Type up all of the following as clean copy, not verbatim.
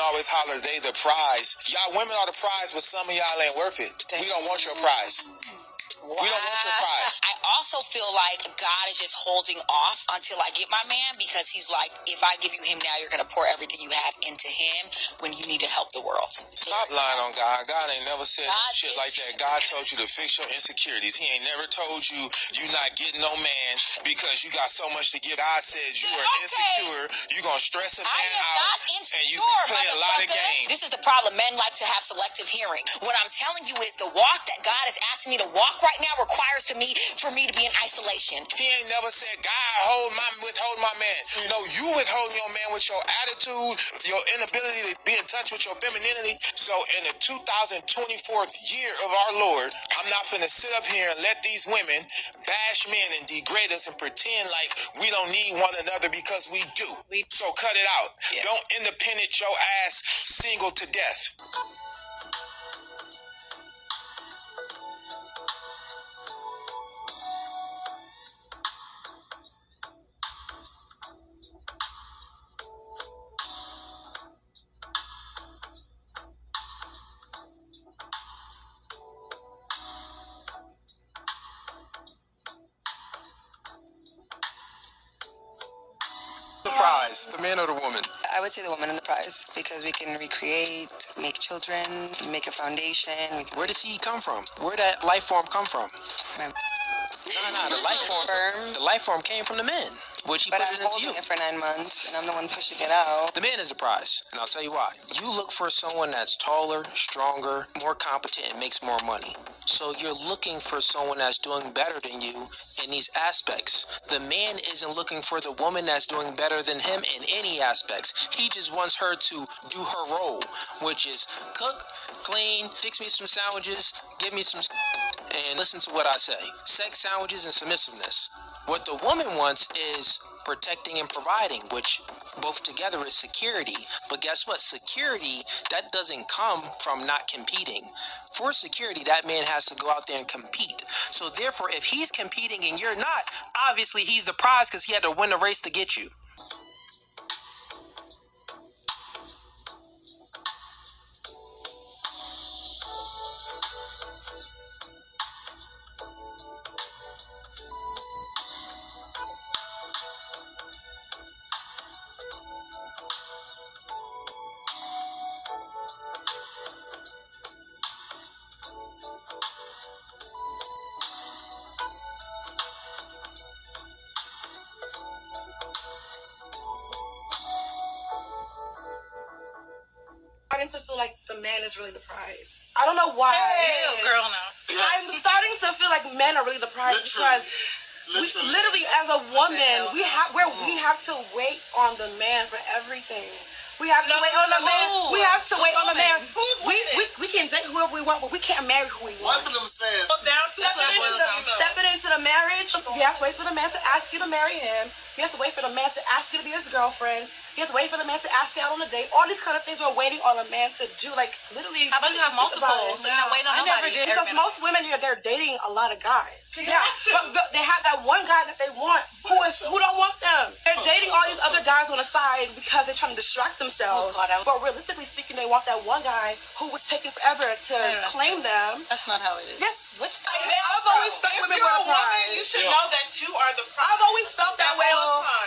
Always holler they the prize. Y'all women are the prize, but some of y'all ain't worth it. We don't want your prize. Wow. We don't want your prize. I also feel like God is just holding off until I get my man, because he's like, if I give you him now, you're going to pour everything you have into him when you need to help the world. Stop lying on God. God ain't never said shit like that. God told you to fix your insecurities. He ain't never told you not getting no man because you got so much to give. God says you are insecure. You're going to stress a man out. And you play a lot of games. This is the problem. Men like to have selective hearing. What I'm telling you is the walk that God is asking me to walk right now requires for me to be in isolation. He ain't never said, God, withhold my man. No, you withhold your man with your attitude, your inability to be in touch with your femininity. So in the 2024th year of our Lord, I'm not finna sit up here and let these women bash men and degrade us and pretend like we don't need one another, because we do. So cut it out. Yeah. Don't independent your ass single to death. The prize, the man or the woman? I would say the woman in the prize, because we can recreate, make children, make a foundation. Where does he come from? Where did that life form come from? No, the life form came from the men, which he put it into you. But I'm holding it for 9 months, and I'm the one pushing it out. The man is the prize, and I'll tell you why. You look for someone that's taller, stronger, more competent, and makes more money. So you're looking for someone that's doing better than you in these aspects. The man isn't looking for the woman that's doing better than him in any aspects. He just wants her to do her role, which is cook, clean, fix me some sandwiches, give me some, and listen to what I say. Sex, sandwiches, and submissiveness. What the woman wants is protecting and providing, which both together is security. But guess what? Security, that doesn't come from not competing. For security, that man has to go out there and compete. So therefore, if he's competing and you're not, obviously he's the prize, because he had to win the race to get you. To feel like the man is really the prize. I don't know why. Ew, girl, no. Yes. I'm starting to feel like men are really the prize, because we literally, as a woman, we have to wait on the man for everything. We have to wait on the man. We have to wait on the man. We can date whoever we want, but we can't marry who we want. One of them says, stepping into the marriage, you have to wait for the man to ask you to marry him. You have to wait for the man to ask you to be his girlfriend. You have to wait for the man to ask you out on a date. All these kind of things we're waiting on a man to do. Like, literally. How about you have multiple? So you're not waiting on nobody. Because most women, they're dating a lot of guys. Yeah. But they have that one guy that they want who don't want them. They're dating all these other guys on the side because they're trying to distract themselves. But realistically speaking, they want that one guy who was taking forever to claim them. That's not how it is. Yes. I've always felt women were the prize. you should know that you are the prize. I've always felt that way.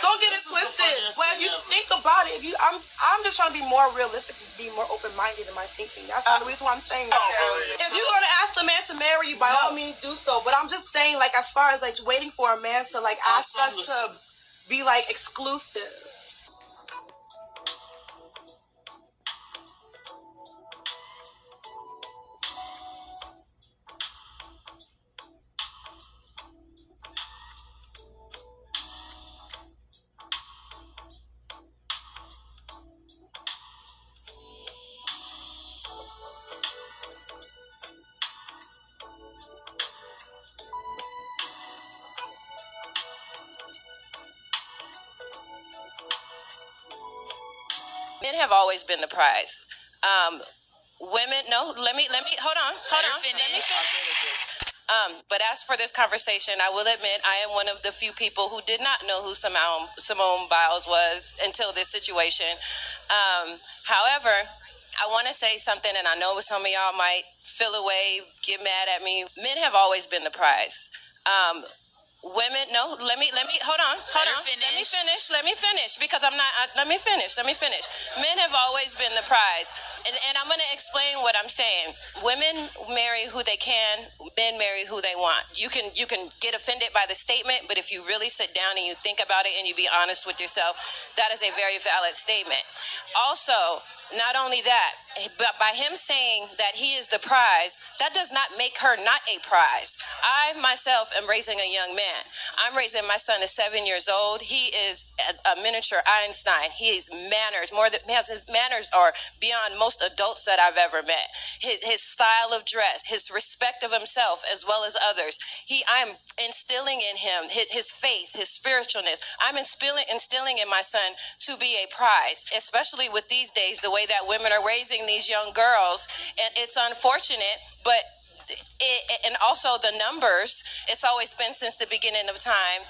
Don't get it twisted. Well, if you think about it, I'm just trying to be more realistic, be more open-minded in my thinking. That's the reason why I'm saying that. If you're gonna ask the man to marry you, by all means do so. But I'm just saying, like, as far as like waiting for a man to like ask us to be like exclusive. Men have always been the prize. Women, no, let me, hold on. Let me finish. But as for this conversation, I will admit I am one of the few people who did not know who Simone Biles was until this situation. However, I want to say something, and I know some of y'all might feel away, get mad at me. Men have always been the prize. Women, no, let me, hold on. Let me finish, because let me finish. Men have always been the prize. And I'm going to explain what I'm saying. Women marry who they can, men marry who they want. You can get offended by the statement, but if you really sit down and you think about it and you be honest with yourself, that is a very valid statement. Also, not only that, but by him saying that he is the prize, that does not make her not a prize. I myself am raising a young man. I'm raising my son is 7 years old. He is a miniature Einstein. His manners his manners are beyond most adults that I've ever met. His style of dress, his respect of himself as well as others. I'm instilling in him his faith, his spiritualness. I'm instilling in my son to be a prize, especially with these days, the way that women are raising these young girls. And it's unfortunate, but and also the numbers, it's always been since the beginning of time.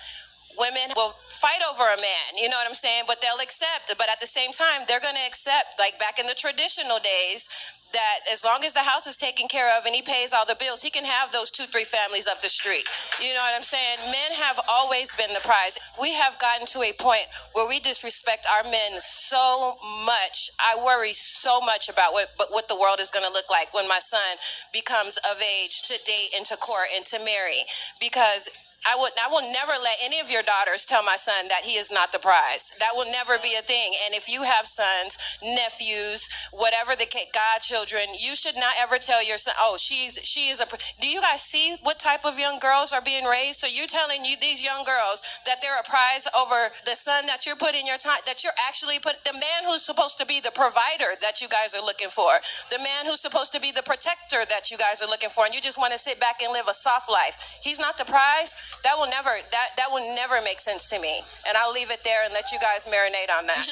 Women will fight over a man, you know what I'm saying? But they'll accept. But at the same time, they're going to accept, like back in the traditional days, that as long as the house is taken care of and he pays all the bills, he can have those 2-3 families up the street. You know what I'm saying? Men have always been the prize. We have gotten to a point where we disrespect our men so much. I worry so much about what the world is going to look like when my son becomes of age to date and to court and to marry, because I will never let any of your daughters tell my son that he is not the prize. That will never be a thing. And if you have sons, nephews, whatever the godchildren, you should not ever tell your son, oh, she is a. Do you guys see what type of young girls are being raised? So you're telling these young girls that they're a prize over the son that you're putting your time, that you're actually the man who's supposed to be the provider that you guys are looking for, the man who's supposed to be the protector that you guys are looking for, and you just want to sit back and live a soft life. He's not the prize. That will never make sense to me. And I'll leave it there and let you guys marinate on that.